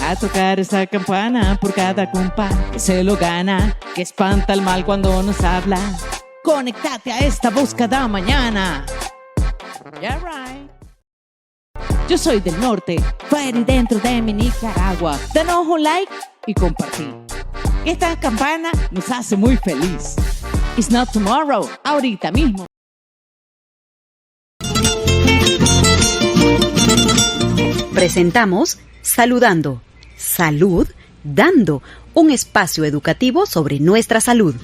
A tocar esa campana por cada compa que se lo gana, que espanta el mal cuando nos habla. Conéctate a esta voz cada mañana. Yeah, right. Yo soy del norte, fuera y dentro de mi Nicaragua. Danos un like y compartir. Esta campana nos hace muy feliz. It's not tomorrow, ahorita mismo. Presentamos Saludando. Salud Dando, un espacio educativo sobre nuestra salud.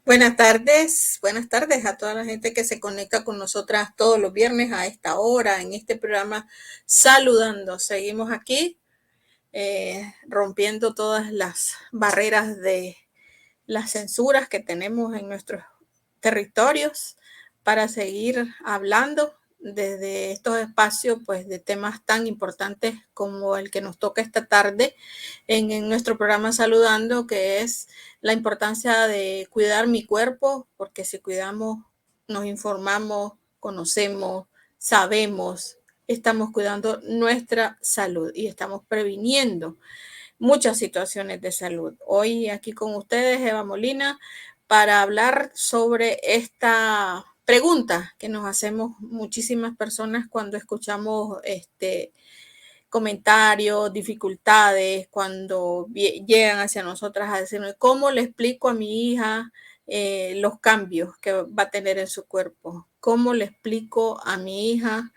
Buenas tardes a toda la gente que se conecta con nosotras todos los viernes a esta hora en este programa Saludando. Seguimos aquí rompiendo todas las barreras de las censuras que tenemos en nuestros territorios para seguir hablando desde estos espacios pues de temas tan importantes como el que nos toca esta tarde en nuestro programa Saludando, que es la importancia de cuidar mi cuerpo, porque si cuidamos, nos informamos, conocemos, sabemos, estamos cuidando nuestra salud y estamos previniendo muchas situaciones de salud. Hoy aquí con ustedes Eva Molina para hablar sobre esta pregunta que nos hacemos muchísimas personas cuando escuchamos comentarios, dificultades, cuando llegan hacia nosotras a decirnos, ¿cómo le explico a mi hija los cambios que va a tener en su cuerpo? ¿Cómo le explico a mi hija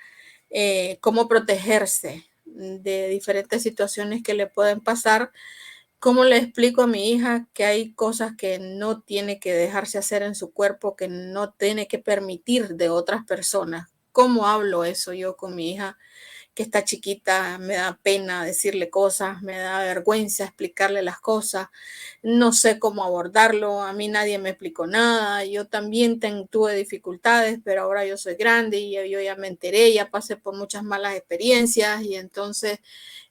cómo protegerse de diferentes situaciones que le pueden pasar? ¿Cómo le explico a mi hija que hay cosas que no tiene que dejarse hacer en su cuerpo, que no tiene que permitir de otras personas? ¿Cómo hablo eso yo con mi hija que está chiquita? Me da pena decirle cosas, me da vergüenza explicarle las cosas, no sé cómo abordarlo, a mí nadie me explicó nada, yo también tuve dificultades, pero ahora yo soy grande y yo ya me enteré, ya pasé por muchas malas experiencias y entonces,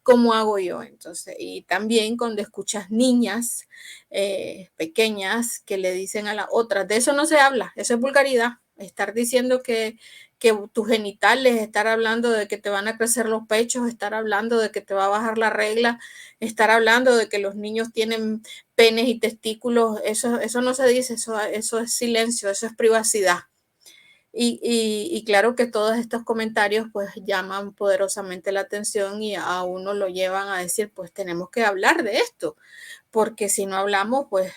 ¿cómo hago yo? Entonces, y también cuando escuchas niñas pequeñas que le dicen a las otras, de eso no se habla, eso es vulgaridad, estar diciendo que tus genitales, estar hablando de que te van a crecer los pechos, estar hablando de que te va a bajar la regla, estar hablando de que los niños tienen penes y testículos, eso no se dice, eso es silencio, eso es privacidad. Y claro que todos estos comentarios pues llaman poderosamente la atención y a uno lo llevan a decir, pues tenemos que hablar de esto, porque si no hablamos, pues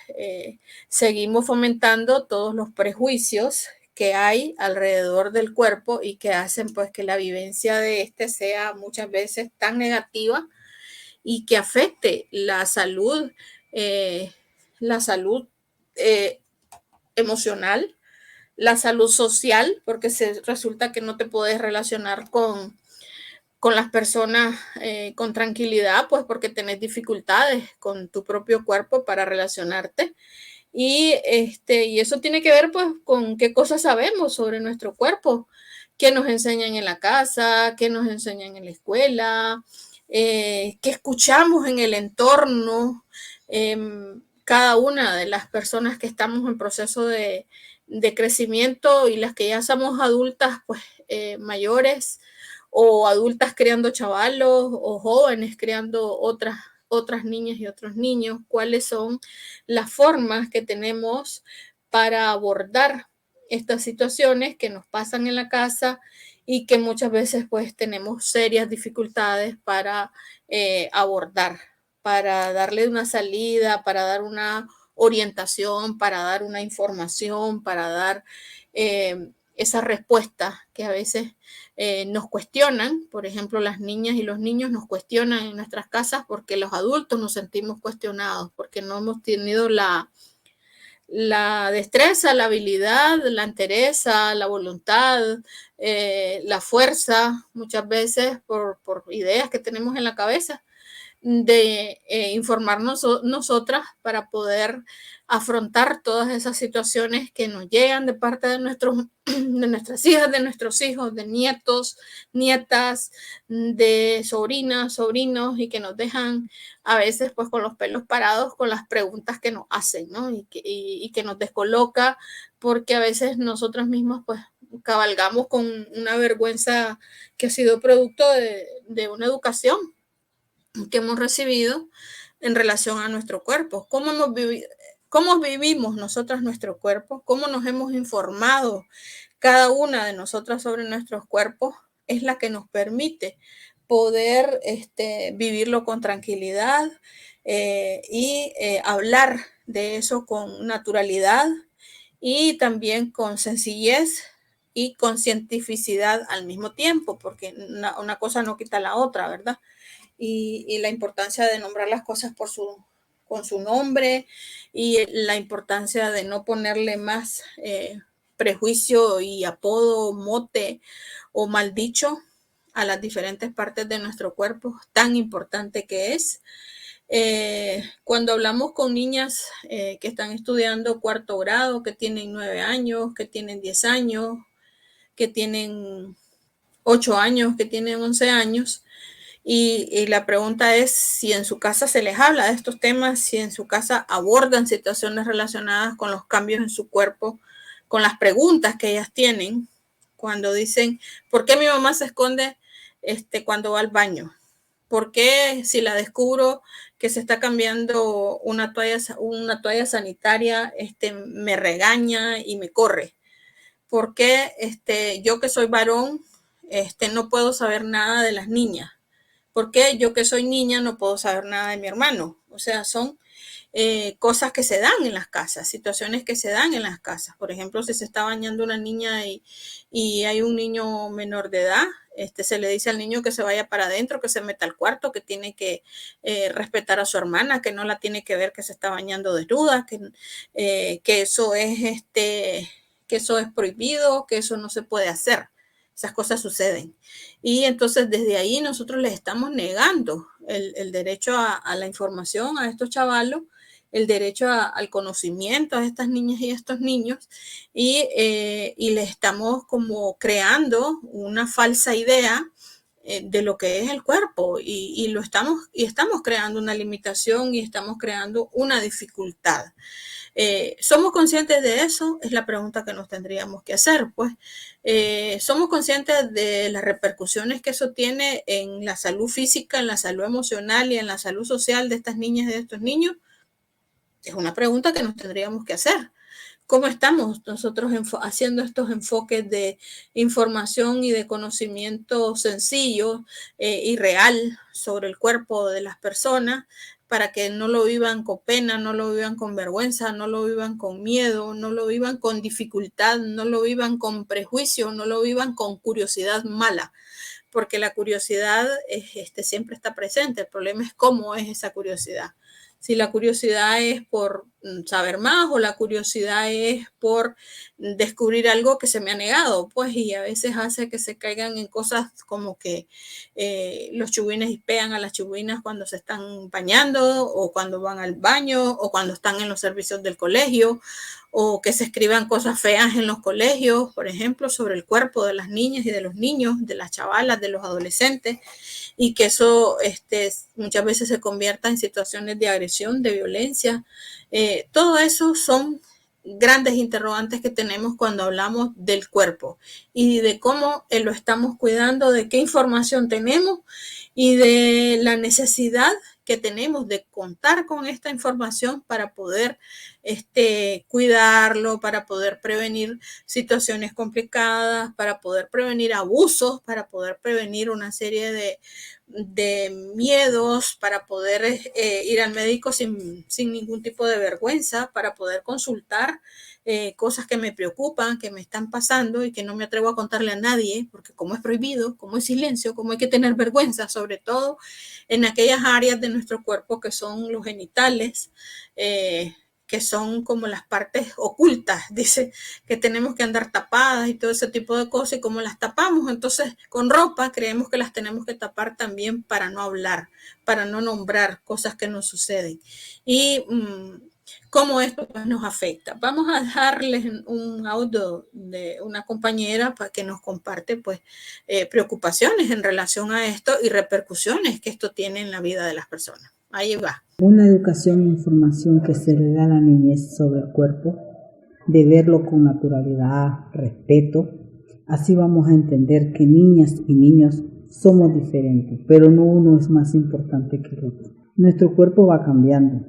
seguimos fomentando todos los prejuicios que hay alrededor del cuerpo y que hacen pues que la vivencia de este sea muchas veces tan negativa y que afecte la salud emocional, la salud social, porque resulta que no te puedes relacionar con las personas con tranquilidad, pues porque tenés dificultades con tu propio cuerpo para relacionarte. Y eso tiene que ver pues con qué cosas sabemos sobre nuestro cuerpo, qué nos enseñan en la casa, qué nos enseñan en la escuela, qué escuchamos en el entorno. Cada una de las personas que estamos en proceso de crecimiento y las que ya somos adultas pues mayores o adultas criando chavalos o jóvenes criando otras niñas y otros niños, cuáles son las formas que tenemos para abordar estas situaciones que nos pasan en la casa y que muchas veces pues tenemos serias dificultades para abordar, para darle una salida, para dar una orientación, para dar una información, para dar esa respuesta que a veces nos cuestionan. Por ejemplo, las niñas y los niños nos cuestionan en nuestras casas porque los adultos nos sentimos cuestionados, porque no hemos tenido la destreza, la habilidad, la entereza, la voluntad, la fuerza, muchas veces por ideas que tenemos en la cabeza, de informarnos nosotras para poder afrontar todas esas situaciones que nos llegan de parte de nuestras hijas, de nuestros hijos, de nietos, nietas, de sobrinas, sobrinos, y que nos dejan a veces pues con los pelos parados con las preguntas que nos hacen, ¿no? Y que nos descoloca porque a veces nosotras mismas pues cabalgamos con una vergüenza que ha sido producto de una educación que hemos recibido en relación a nuestro cuerpo. ¿Cómo vivimos nosotras nuestro cuerpo? ¿Cómo nos hemos informado cada una de nosotras sobre nuestros cuerpos? Es la que nos permite poder vivirlo con tranquilidad y hablar de eso con naturalidad y también con sencillez y con cientificidad al mismo tiempo, porque una cosa no quita la otra, ¿verdad? Y la importancia de nombrar las cosas con su nombre y la importancia de no ponerle más prejuicio y apodo, mote o mal dicho a las diferentes partes de nuestro cuerpo, tan importante que es. Cuando hablamos con niñas que están estudiando cuarto grado, que tienen 9 años, que tienen 10 años, que tienen 8 años, que tienen 11 años, y la pregunta es si en su casa se les habla de estos temas, si en su casa abordan situaciones relacionadas con los cambios en su cuerpo, con las preguntas que ellas tienen cuando dicen, ¿por qué mi mamá se esconde cuando va al baño? ¿Por qué si la descubro que se está cambiando una toalla sanitaria, me regaña y me corre? ¿Por qué yo que soy varón no puedo saber nada de las niñas? ¿Por qué yo que soy niña no puedo saber nada de mi hermano? O sea, son cosas que se dan en las casas, situaciones que se dan en las casas. Por ejemplo, si se está bañando una niña y hay un niño menor de edad, se le dice al niño que se vaya para adentro, que se meta al cuarto, que tiene que respetar a su hermana, que no la tiene que ver que se está bañando desnuda, que eso es que eso es prohibido, que eso no se puede hacer. Esas cosas suceden. Y entonces desde ahí nosotros les estamos negando el derecho a la información a estos chavalos, el derecho al conocimiento a estas niñas y a estos niños, y les estamos como creando una falsa idea de lo que es el cuerpo y estamos creando una limitación y estamos creando una dificultad. ¿Somos conscientes de eso? Es la pregunta que nos tendríamos que hacer. Pues somos conscientes de las repercusiones que eso tiene en la salud física, en la salud emocional y en la salud social de estas niñas y de estos niños. Es una pregunta que nos tendríamos que hacer. ¿Cómo estamos nosotros haciendo estos enfoques de información y de conocimiento sencillo y real sobre el cuerpo de las personas para que no lo vivan con pena, no lo vivan con vergüenza, no lo vivan con miedo, no lo vivan con dificultad, no lo vivan con prejuicio, no lo vivan con curiosidad mala? Porque la curiosidad siempre está presente. El problema es cómo es esa curiosidad. Si la curiosidad es por saber más o la curiosidad es por descubrir algo que se me ha negado, pues, y a veces hace que se caigan en cosas como que los chubines hispean a las chubinas cuando se están bañando o cuando van al baño o cuando están en los servicios del colegio, o que se escriban cosas feas en los colegios, por ejemplo, sobre el cuerpo de las niñas y de los niños, de las chavalas, de los adolescentes, y que eso muchas veces se convierta en situaciones de agresión, de violencia. Todo eso son grandes interrogantes que tenemos cuando hablamos del cuerpo y de cómo lo estamos cuidando, de qué información tenemos y de la necesidad que tenemos de contar con esta información para poder cuidarlo, para poder prevenir situaciones complicadas, para poder prevenir abusos, para poder prevenir una serie de miedos, para poder ir al médico sin ningún tipo de vergüenza, para poder consultar cosas que me preocupan, que me están pasando y que no me atrevo a contarle a nadie, porque como es prohibido, como es silencio, como hay que tener vergüenza, sobre todo en aquellas áreas de nuestro cuerpo que son los genitales, que son como las partes ocultas, dice que tenemos que andar tapadas y todo ese tipo de cosas, y como las tapamos entonces con ropa, creemos que las tenemos que tapar también para no hablar, para no nombrar cosas que nos suceden. Y cómo esto pues, nos afecta. Vamos a dejarles un audio de una compañera para que nos comparte pues preocupaciones en relación a esto y repercusiones que esto tiene en la vida de las personas. Ahí va. Una educación e información que se le da a la niñez sobre el cuerpo, de verlo con naturalidad, respeto, Así vamos a entender que niñas y niños somos diferentes, pero no uno es más importante que el otro. Nuestro cuerpo va cambiando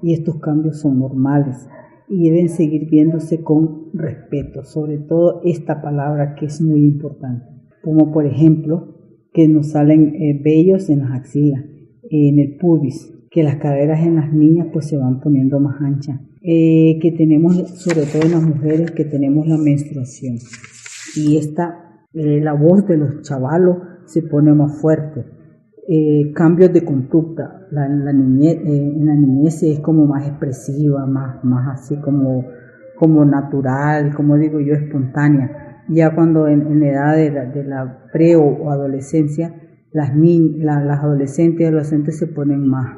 y estos cambios son normales y deben seguir viéndose con respeto, sobre todo esta palabra que es muy importante, como por ejemplo que nos salen vellos en las axilas, en el pubis, que las caderas en las niñas pues se van poniendo más anchas, que tenemos, sobre todo en las mujeres, que tenemos la menstruación y la voz de los chavalos se pone más fuerte. Cambios de conducta, en la niñez es como más expresiva, más así como natural, como digo yo, espontánea. Ya cuando en la edad de la pre o adolescencia, las adolescentes y adolescentes se ponen más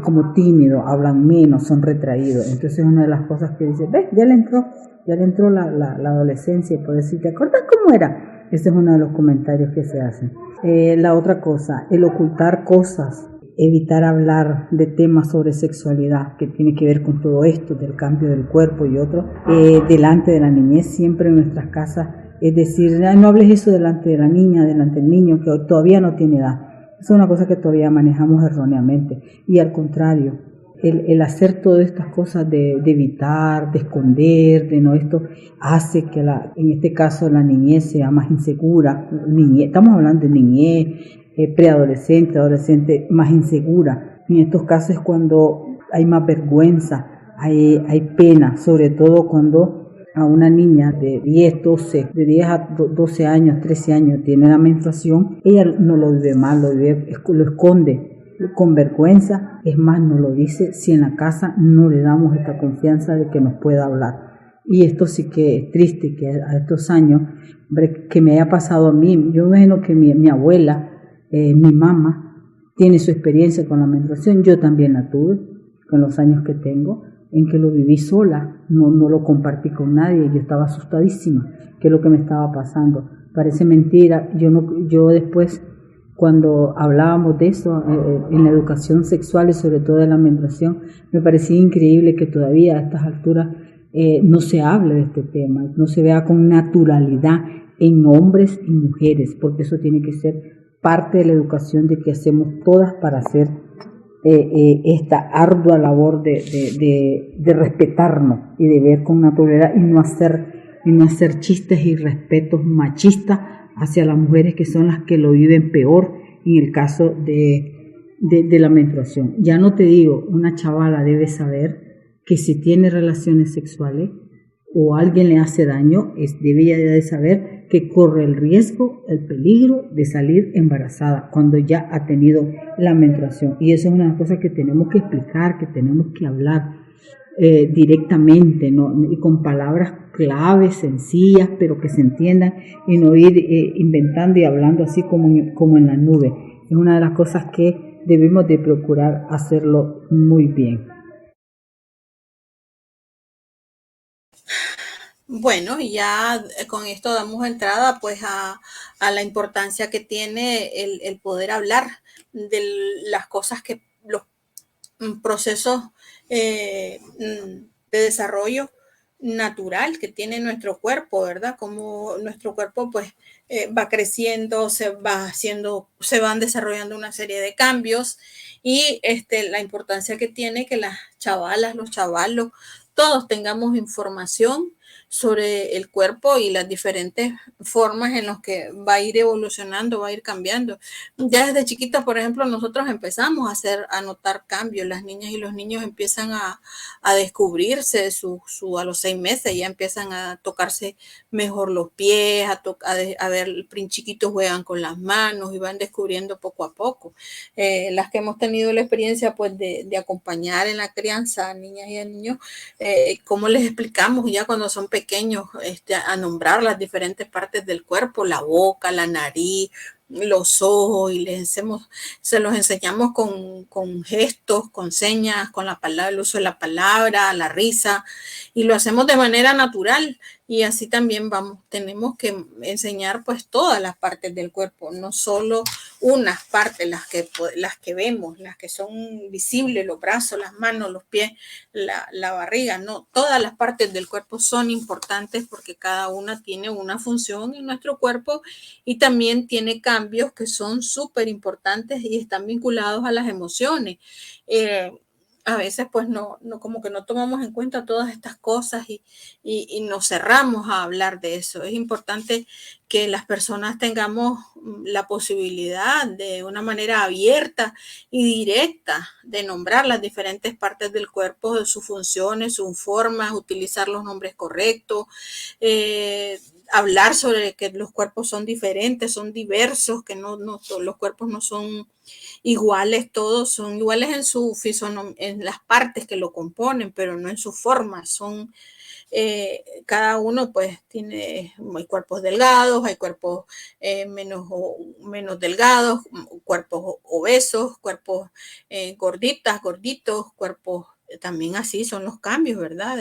como tímidos, hablan menos, son retraídos. Entonces una de las cosas que dice, ya le entró la adolescencia, y por decir, ¿te acuerdas cómo era? Ese es uno de los comentarios que se hacen. La otra cosa, el ocultar cosas, evitar hablar de temas sobre sexualidad, que tiene que ver con todo esto, del cambio del cuerpo y otro, delante de la niñez, siempre en nuestras casas, es decir, no hables eso delante de la niña, delante del niño, que todavía no tiene edad. Es una cosa que todavía manejamos erróneamente, y al contrario, el hacer todas estas cosas de evitar, de esconder, de no esto, hace que en este caso la niñez sea más insegura. Estamos hablando de niñez, preadolescente, adolescente, más insegura. Y en estos casos es cuando hay más vergüenza, hay pena, sobre todo cuando a una niña de 10 a 12 años, 13 años tiene la menstruación, ella no lo vive mal, lo esconde con vergüenza, es más, no lo dice si en la casa no le damos esta confianza de que nos pueda hablar. Y esto sí que es triste, que a estos años, hombre, que me haya pasado a mí. Yo me imagino que mi abuela, mi mamá, tiene su experiencia con la menstruación, yo también la tuve, con los años que tengo, en que lo viví sola, no lo compartí con nadie, yo estaba asustadísima, qué es lo que me estaba pasando. Parece mentira, yo después, cuando hablábamos de eso en la educación sexual y sobre todo de la menstruación, me parecía increíble que todavía a estas alturas no se hable de este tema, no se vea con naturalidad en hombres y mujeres, porque eso tiene que ser parte de la educación de que hacemos todas para hacer esta ardua labor de respetarnos y de ver con naturalidad y no hacer chistes y respetos machistas hacia las mujeres, que son las que lo viven peor en el caso de la menstruación. Ya no te digo, una chavala debe saber que si tiene relaciones sexuales o alguien le hace daño, debería de saber que corre el riesgo, el peligro de salir embarazada cuando ya ha tenido la menstruación. Y eso es una de las cosas que tenemos que explicar, que tenemos que hablar directamente, ¿no? Y con palabras claves, sencillas, pero que se entiendan, y no ir inventando y hablando así como en la nube. Es una de las cosas que debemos de procurar hacerlo muy bien. Bueno, y ya con esto damos entrada pues a la importancia que tiene el poder hablar de las cosas que los procesos de desarrollo natural que tiene nuestro cuerpo, ¿verdad? Como nuestro cuerpo pues va creciendo, se van desarrollando una serie de cambios, y la importancia que tiene que las chavalas, los chavalos, todos tengamos información sobre el cuerpo y las diferentes formas en las que va a ir evolucionando, va a ir cambiando. Ya desde chiquitos, por ejemplo, nosotros empezamos a notar cambios. Las niñas y los niños empiezan a descubrirse a los 6 meses, ya empiezan a tocarse mejor los pies, a ver, chiquitos juegan con las manos y van descubriendo poco a poco. Las que hemos tenido la experiencia pues de acompañar en la crianza a niñas y a niños, cómo les explicamos ya cuando son pequeños a nombrar las diferentes partes del cuerpo, la boca, la nariz, los ojos, y se los enseñamos con gestos, con señas, con la palabra, el uso de la palabra, la risa, y lo hacemos de manera natural. Y así también tenemos que enseñar pues todas las partes del cuerpo, no solo unas partes las que vemos, las que son visibles, los brazos, las manos, los pies, la barriga, no, todas las partes del cuerpo son importantes porque cada una tiene una función en nuestro cuerpo y también tiene cambios que son súper importantes y están vinculados a las emociones. A veces pues como que no tomamos en cuenta todas estas cosas y nos cerramos a hablar de eso. Es importante que las personas tengamos la posibilidad de una manera abierta y directa de nombrar las diferentes partes del cuerpo, de sus funciones, sus formas, utilizar los nombres correctos, hablar sobre que los cuerpos son diferentes, son diversos, que los cuerpos no son iguales, todos son iguales en su fisonomía, en las partes que lo componen, pero no en su forma, son cada uno pues hay cuerpos delgados, hay cuerpos menos delgados, cuerpos obesos, cuerpos gorditos, cuerpos también así son los cambios, ¿verdad?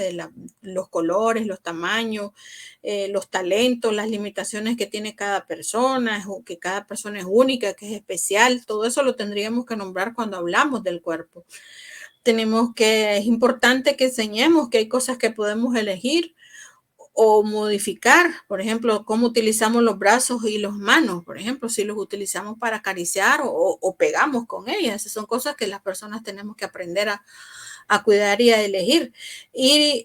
Los colores, los tamaños, los talentos, las limitaciones que tiene cada persona, o que cada persona es única, que es especial, todo eso lo tendríamos que nombrar cuando hablamos del cuerpo. Es importante que enseñemos que hay cosas que podemos elegir o modificar, por ejemplo, cómo utilizamos los brazos y las manos, por ejemplo, si los utilizamos para acariciar o pegamos con ellas. Esas son cosas que las personas tenemos que aprender a cuidar y a elegir. Y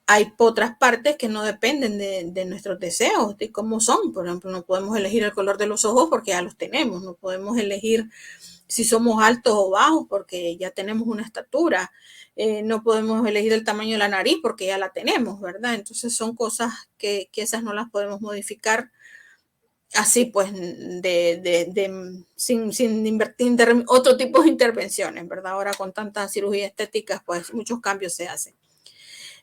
hay otras partes que no dependen de nuestros deseos, de cómo son. Por ejemplo, no podemos elegir el color de los ojos porque ya los tenemos. No podemos elegir si somos altos o bajos porque ya tenemos una estatura. No podemos elegir el tamaño de la nariz porque ya la tenemos, ¿verdad? Entonces son cosas que esas no las podemos modificar así pues sin invertir otro tipo de intervenciones, ¿verdad? Ahora con tantas cirugías estéticas pues muchos cambios se hacen.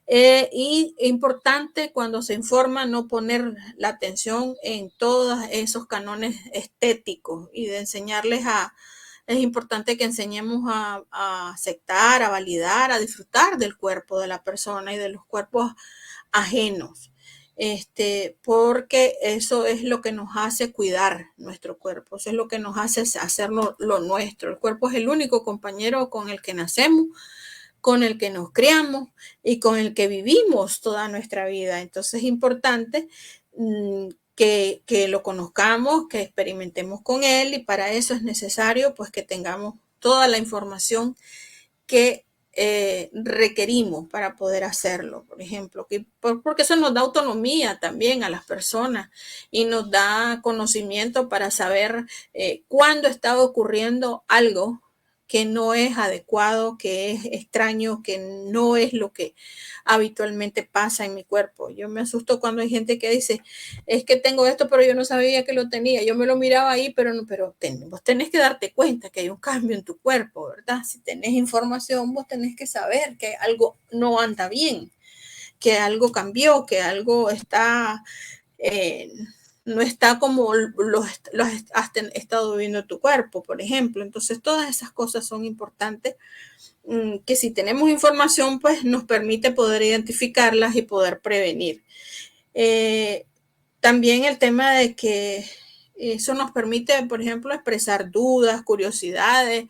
Y importante cuando se informa no poner la atención en todos esos cánones estéticos y de enseñarles es importante que enseñemos a aceptar, a validar, a disfrutar del cuerpo de la persona y de los cuerpos ajenos. Porque eso es lo que nos hace cuidar nuestro cuerpo, eso es lo que nos hace hacerlo lo nuestro. El cuerpo es el único compañero con el que nacemos, con el que nos criamos y con el que vivimos toda nuestra vida. Entonces es importante que lo conozcamos, que experimentemos con él y para eso es necesario pues que tengamos toda la información que requerimos para poder hacerlo, por ejemplo, porque eso nos da autonomía también a las personas y nos da conocimiento para saber cuándo está ocurriendo algo que no es adecuado, que es extraño, que no es lo que habitualmente pasa en mi cuerpo. Yo me asusto cuando hay gente que dice, es que tengo esto, pero yo no sabía que lo tenía. Yo me lo miraba ahí, pero vos tenés que darte cuenta que hay un cambio en tu cuerpo, ¿verdad? Si tenés información, vos tenés que saber que algo no anda bien, que algo cambió, que algo está... no está como los has estado viviendo tu cuerpo, por ejemplo. Entonces, todas esas cosas son importantes que si tenemos información, pues nos permite poder identificarlas y poder prevenir. También el tema de que eso nos permite, por ejemplo, expresar dudas, curiosidades,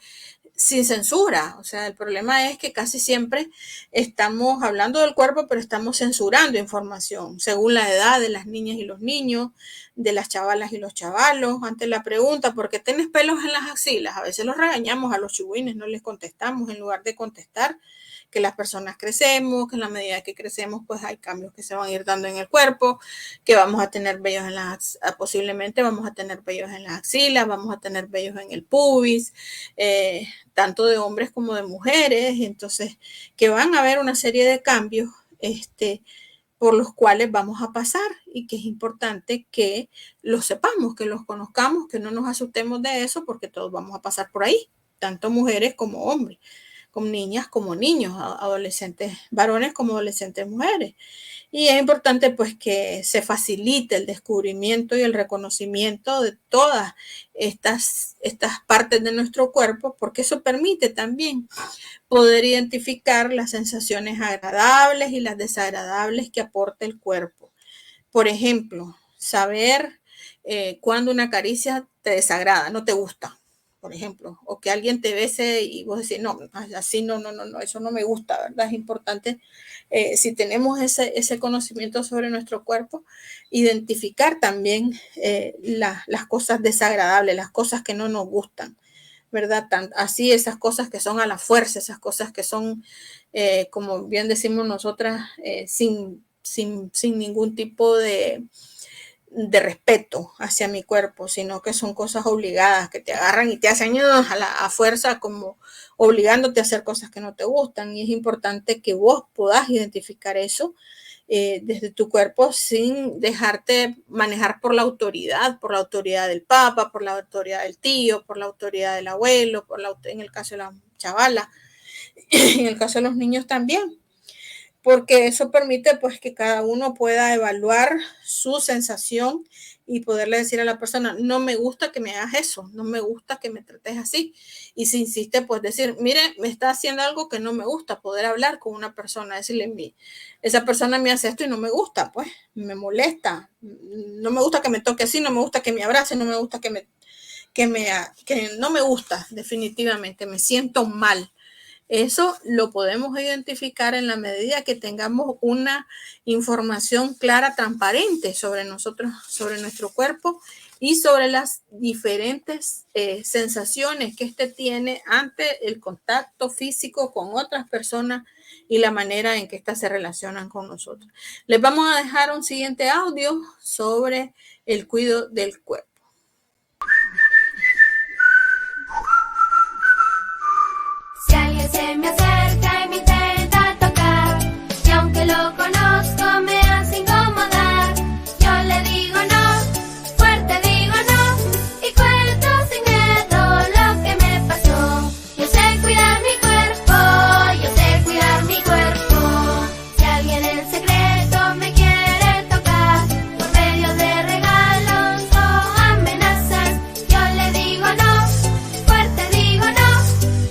sin censura. O sea, el problema es que casi siempre estamos hablando del cuerpo, pero estamos censurando información según la edad de las niñas y los niños, de las chavalas y los chavalos. Ante la pregunta, ¿por qué tienes pelos en las axilas? A veces los regañamos a los chihuines, no les contestamos en lugar de contestar que las personas crecemos, que en la medida que crecemos pues hay cambios que se van a ir dando en el cuerpo, que vamos a tener vellos posiblemente vamos a tener vellos en las axilas, vamos a tener vellos en el pubis, tanto de hombres como de mujeres, entonces que van a haber una serie de cambios por los cuales vamos a pasar y que es importante que los sepamos, que los conozcamos, que no nos asustemos de eso porque todos vamos a pasar por ahí, tanto mujeres como hombres, como niñas como niños, adolescentes varones como adolescentes mujeres. Y es importante pues que se facilite el descubrimiento y el reconocimiento de todas estas partes de nuestro cuerpo, porque eso permite también poder identificar las sensaciones agradables y las desagradables que aporta el cuerpo. Por ejemplo, saber cuando una caricia te desagrada, no te gusta, por ejemplo, o que alguien te bese y vos decís, no, así no, eso no me gusta, ¿verdad? Es importante, si tenemos ese conocimiento sobre nuestro cuerpo, identificar también las cosas desagradables, las cosas que no nos gustan, ¿verdad? Así esas cosas que son a la fuerza, esas cosas que son, como bien decimos nosotras, sin ningún tipo de respeto hacia mi cuerpo, sino que son cosas obligadas, que te agarran y te hacen a fuerza, como obligándote a hacer cosas que no te gustan. Y es importante que vos puedas identificar eso desde tu cuerpo sin dejarte manejar por la autoridad del papa, por la autoridad del tío, por la autoridad del abuelo, en el caso de la chavala, en el caso de los niños también, porque eso permite pues que cada uno pueda evaluar su sensación y poderle decir a la persona, no me gusta que me hagas eso, no me gusta que me trates así. Y si insiste, pues decir, mire, me está haciendo algo que no me gusta, poder hablar con una persona, decirle, esa persona me hace esto y no me gusta, pues me molesta, no me gusta que me toque así, no me gusta que me abrace, no me gusta que no me gusta, definitivamente, me siento mal. Eso lo podemos identificar en la medida que tengamos una información clara, transparente sobre nosotros, sobre nuestro cuerpo y sobre las diferentes sensaciones que éste tiene ante el contacto físico con otras personas y la manera en que éstas se relacionan con nosotros. Les vamos a dejar un siguiente audio sobre el cuidado del cuerpo. Si alguien se me acerca y me intenta tocar, y aunque lo conozco me hace incomodar, yo le digo no, fuerte digo no, y cuento sin miedo lo que me pasó. Yo sé cuidar mi cuerpo, yo sé cuidar mi cuerpo. Si alguien en secreto me quiere tocar, por medio de regalos o amenazas, yo le digo no, fuerte digo no,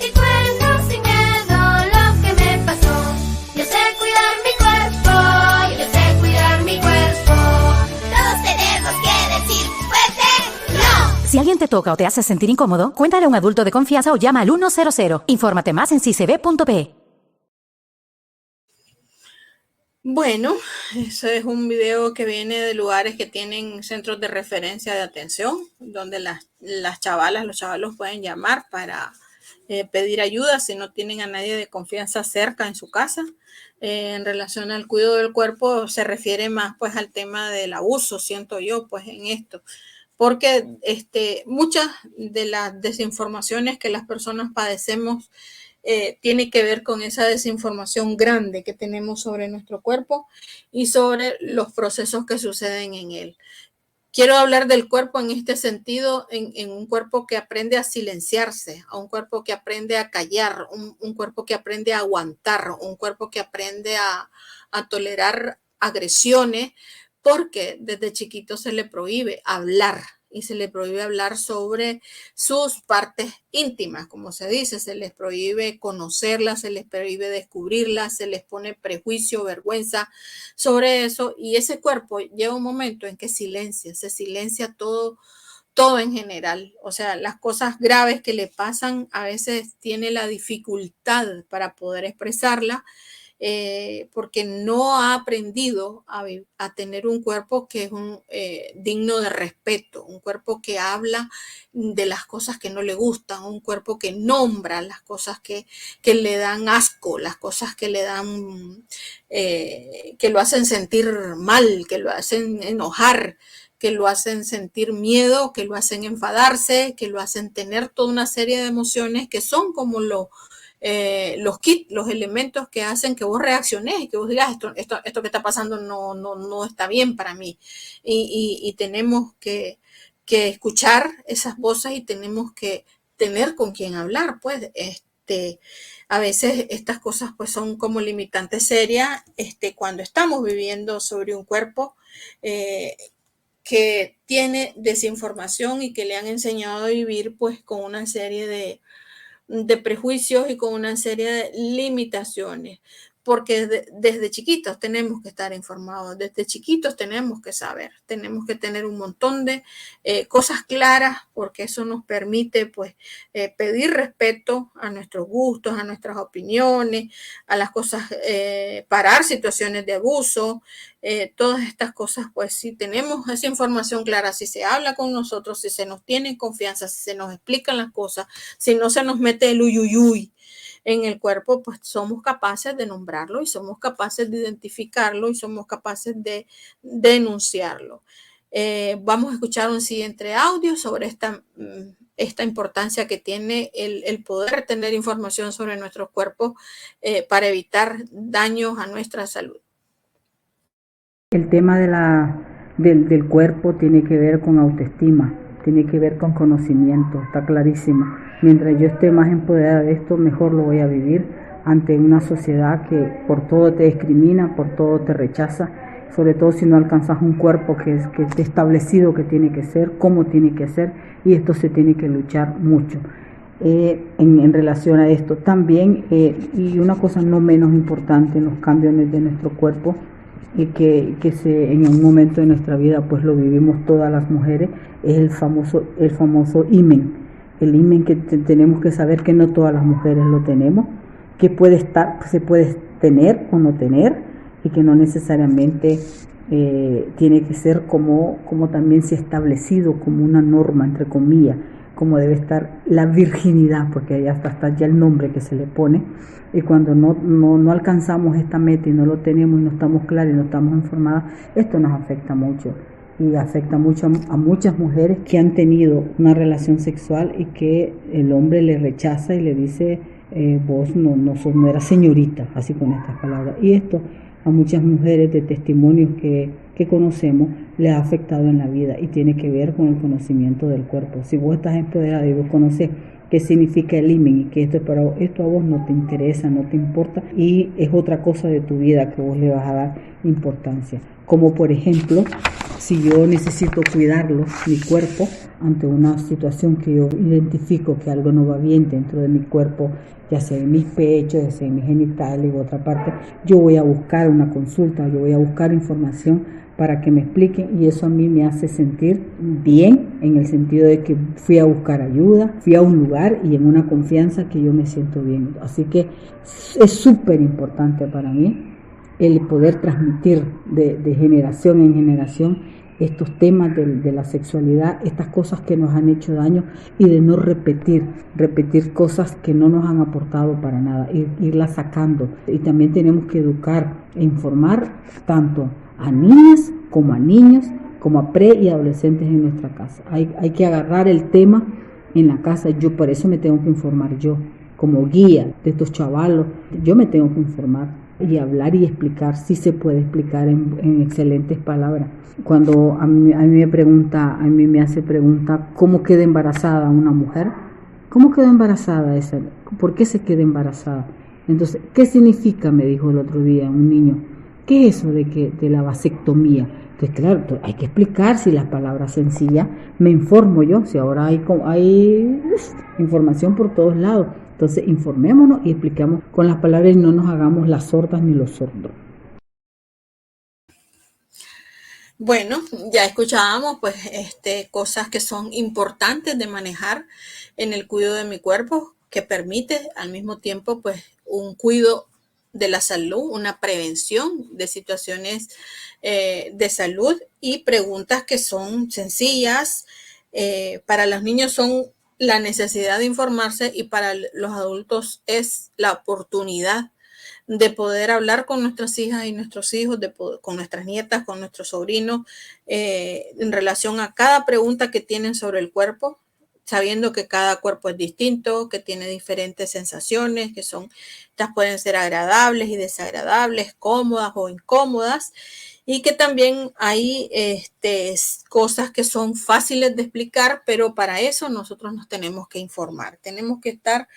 y cuento sin miedo lo que me pasó. Yo sé cuidar mi cuerpo, yo sé cuidar mi cuerpo. Todos tenemos que decir fuerte no. Si alguien te toca o te hace sentir incómodo, cuéntale a un adulto de confianza o llama al 100. Infórmate más en sisb.pe. Bueno, eso es un video que viene de lugares que tienen centros de referencia de atención, donde las chavalas, los chavalos pueden llamar para pedir ayuda si no tienen a nadie de confianza cerca en su casa. En relación al cuidado del cuerpo se refiere más pues al tema del abuso, siento yo, pues en esto. Porque muchas de las desinformaciones que las personas padecemos tiene que ver con esa desinformación grande que tenemos sobre nuestro cuerpo y sobre los procesos que suceden en él. Quiero hablar del cuerpo en este sentido, en un cuerpo que aprende a silenciarse, a un cuerpo que aprende a callar, un cuerpo que aprende a aguantar, un cuerpo que aprende a tolerar agresiones, porque desde chiquito se le prohíbe hablar y se le prohíbe hablar sobre sus partes íntimas, como se dice, se les prohíbe conocerlas, se les prohíbe descubrirlas, se les pone prejuicio, vergüenza sobre eso, y ese cuerpo llega un momento en que se silencia todo en general. O sea, las cosas graves que le pasan a veces tiene la dificultad para poder expresarla, porque no ha aprendido a tener un cuerpo que es digno de respeto, un cuerpo que habla de las cosas que no le gustan, un cuerpo que nombra las cosas que le dan asco, las cosas que le dan, que lo hacen sentir mal, que lo hacen enojar, que lo hacen sentir miedo, que lo hacen enfadarse, que lo hacen tener toda una serie de emociones que son como los kits, los elementos que hacen que vos reacciones y que vos digas, esto que está pasando no está bien para mí. Y tenemos que escuchar esas voces y tenemos que tener con quién hablar, pues. A veces estas cosas pues son como limitantes serias cuando estamos viviendo sobre un cuerpo que tiene desinformación y que le han enseñado a vivir pues con una serie de prejuicios y con una serie de limitaciones. porque desde chiquitos tenemos que estar informados, desde chiquitos tenemos que saber, tenemos que tener un montón de cosas claras, porque eso nos permite pues pedir respeto a nuestros gustos, a nuestras opiniones, a las cosas, parar situaciones de abuso, todas estas cosas, pues si tenemos esa información clara, si se habla con nosotros, si se nos tiene confianza, si se nos explican las cosas, si no se nos mete el uyuyuy en el cuerpo, pues somos capaces de nombrarlo y somos capaces de identificarlo y somos capaces de denunciarlo. Vamos a escuchar un siguiente audio sobre esta importancia que tiene el poder tener información sobre nuestros cuerpos para evitar daños a nuestra salud. El tema del cuerpo tiene que ver con autoestima, tiene que ver con conocimiento, está clarísimo. Mientras yo esté más empoderada de esto, mejor lo voy a vivir ante una sociedad que por todo te discrimina, por todo te rechaza, sobre todo si no alcanzas un cuerpo que esté establecido que tiene que ser, cómo tiene que ser, y esto se tiene que luchar mucho. En relación a esto también, y una cosa no menos importante en los cambios de nuestro cuerpo, y que en un momento de nuestra vida pues lo vivimos todas las mujeres, es el famoso himen. El himen que tenemos que saber que no todas las mujeres lo tenemos, que se puede tener o no tener, y que no necesariamente tiene que ser como también se ha establecido como una norma, entre comillas, como debe estar la virginidad, porque ya está ya el nombre que se le pone. Y cuando no alcanzamos esta meta y no lo tenemos y no estamos claros y no estamos informadas, esto nos afecta mucho. Y afecta mucho a muchas mujeres que han tenido una relación sexual y que el hombre le rechaza y le dice, vos no eras señorita, así con estas palabras. Y esto a muchas mujeres de testimonios que conocemos le ha afectado en la vida y tiene que ver con el conocimiento del cuerpo. Si vos estás empoderada y vos conoces qué significa el himen y que esto a vos no te interesa, no te importa y es otra cosa de tu vida que vos le vas a dar importancia. Como por ejemplo, si yo necesito cuidarlo, mi cuerpo, ante una situación que yo identifico que algo no va bien dentro de mi cuerpo, ya sea en mis pechos, ya sea en mis genitales u otra parte, yo voy a buscar una consulta, yo voy a buscar información para que me expliquen, y eso a mí me hace sentir bien en el sentido de que fui a buscar ayuda, fui a un lugar y en una confianza que yo me siento bien. Así que es súper importante para mí el poder transmitir de generación en generación estos temas de la sexualidad, estas cosas que nos han hecho daño, y de no repetir cosas que no nos han aportado para nada, irlas sacando. Y también tenemos que educar e informar tanto a niñas como a niños, como a pre y adolescentes en nuestra casa. Hay que agarrar el tema en la casa. Yo por eso me tengo que informar yo, como guía de estos chavalos, yo me tengo que informar y hablar y explicar, si se puede explicar en excelentes palabras. Cuando a mí me hace pregunta, ¿cómo queda embarazada una mujer? ¿Cómo quedó embarazada esa? ¿Por qué se queda embarazada? Entonces, ¿qué significa? Me dijo el otro día un niño. ¿Qué es eso de la vasectomía? Entonces, claro, hay que explicar, si las palabras sencillas, me informo yo, si ahora hay información por todos lados. Entonces, informémonos y expliquemos con las palabras y no nos hagamos las sordas ni los sordos. Bueno, ya escuchábamos pues cosas que son importantes de manejar en el cuidado de mi cuerpo, que permite al mismo tiempo pues un cuidado de la salud, una prevención de situaciones de salud, y preguntas que son sencillas. Para los niños son la necesidad de informarse, y para los adultos es la oportunidad de poder hablar con nuestras hijas y nuestros hijos, con nuestras nietas, con nuestros sobrinos, en relación a cada pregunta que tienen sobre el cuerpo, sabiendo que cada cuerpo es distinto, que tiene diferentes sensaciones, estas pueden ser agradables y desagradables, cómodas o incómodas, y que también hay cosas que son fáciles de explicar, pero para eso nosotros nos tenemos que informar, tenemos que estar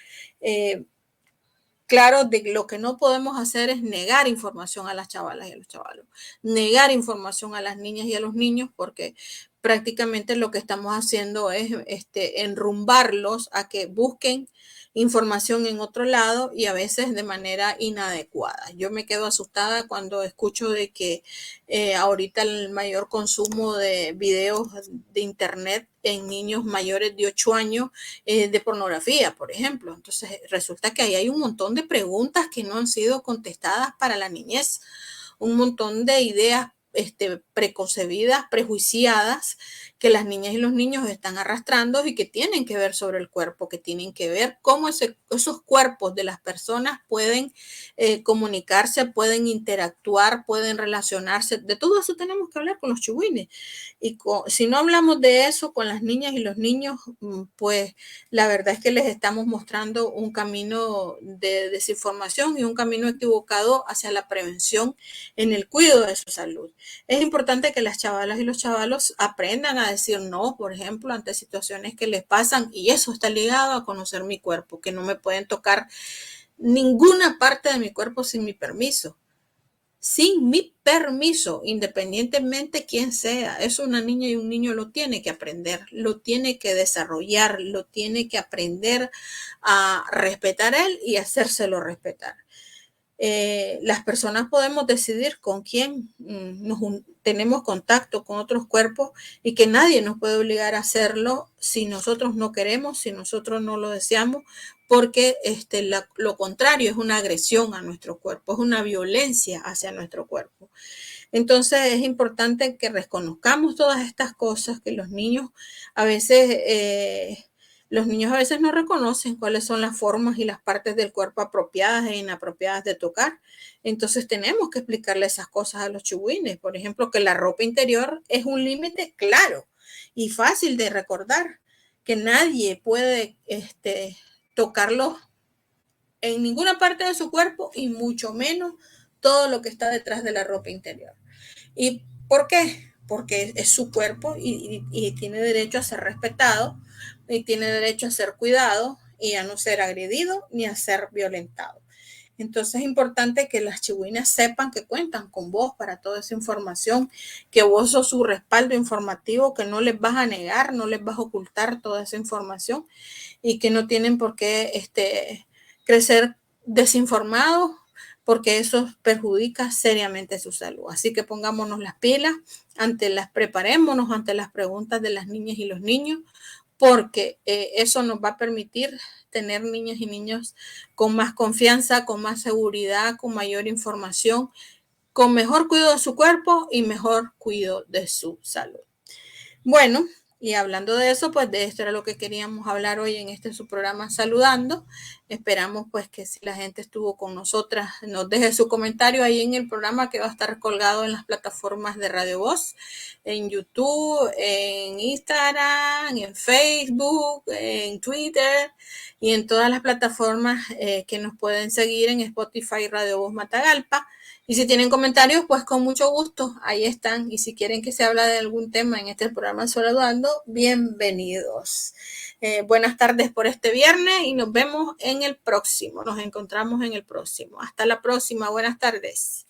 claro de que lo que no podemos hacer es negar información a las chavalas y a los chavalos, negar información a las niñas y a los niños, porque prácticamente lo que estamos haciendo es enrumbarlos a que busquen información en otro lado y a veces de manera inadecuada. Yo me quedo asustada cuando escucho de que ahorita el mayor consumo de videos de internet en niños mayores de 8 años de pornografía, por ejemplo. Entonces resulta que ahí hay un montón de preguntas que no han sido contestadas para la niñez, un montón de ideas preconcebidas, prejuiciadas, que las niñas y los niños están arrastrando y que tienen que ver sobre el cuerpo, que tienen que ver cómo esos cuerpos de las personas pueden comunicarse, pueden interactuar, pueden relacionarse. De todo eso tenemos que hablar con los chihuines. Y si no hablamos de eso con las niñas y los niños, pues la verdad es que les estamos mostrando un camino de desinformación y un camino equivocado hacia la prevención en el cuidado de su salud. Es importante que las chavalas y los chavalos aprendan a decir no, por ejemplo, ante situaciones que les pasan, y eso está ligado a conocer mi cuerpo, que no me pueden tocar ninguna parte de mi cuerpo sin mi permiso. Sin mi permiso, independientemente quién sea. Eso una niña y un niño lo tiene que aprender, lo tiene que desarrollar, lo tiene que aprender a respetar él y hacérselo respetar. Las personas podemos decidir con quién tenemos contacto con otros cuerpos y que nadie nos puede obligar a hacerlo si nosotros no queremos, si nosotros no lo deseamos, porque lo contrario es una agresión a nuestro cuerpo, es una violencia hacia nuestro cuerpo. Entonces es importante que reconozcamos todas estas cosas que los niños a veces no reconocen cuáles son las formas y las partes del cuerpo apropiadas e inapropiadas de tocar. Entonces tenemos que explicarle esas cosas a los chihuines. Por ejemplo, que la ropa interior es un límite claro y fácil de recordar, que nadie puede tocarlo en ninguna parte de su cuerpo y mucho menos todo lo que está detrás de la ropa interior. ¿Y por qué? Porque es su cuerpo y tiene derecho a ser respetado y tiene derecho a ser cuidado y a no ser agredido ni a ser violentado. Entonces es importante que las chihuinas sepan que cuentan con vos para toda esa información, que vos sos su respaldo informativo, que no les vas a negar, no les vas a ocultar toda esa información y que no tienen por qué crecer desinformados, porque eso perjudica seriamente su salud. Así que pongámonos las pilas, preparémonos ante las preguntas de las niñas y los niños, porque eso nos va a permitir tener niñas y niños con más confianza, con más seguridad, con mayor información, con mejor cuidado de su cuerpo y mejor cuidado de su salud. Bueno, y hablando de eso, pues de esto era lo que queríamos hablar hoy en su programa Saludando. Esperamos pues que si la gente estuvo con nosotras, nos deje su comentario ahí en el programa que va a estar colgado en las plataformas de Radio Voz, en YouTube, en Instagram, en Facebook, en Twitter y en todas las plataformas que nos pueden seguir en Spotify, Radio Voz Matagalpa. Y si tienen comentarios, pues con mucho gusto, ahí están. Y si quieren que se hable de algún tema en este programa Saludando, bienvenidos. Buenas tardes por este viernes y nos vemos en el próximo. Nos encontramos en el próximo. Hasta la próxima. Buenas tardes.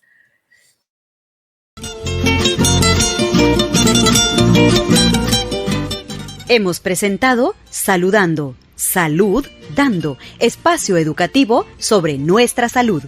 Hemos presentado Saludando, Salud Dando, espacio educativo sobre nuestra salud.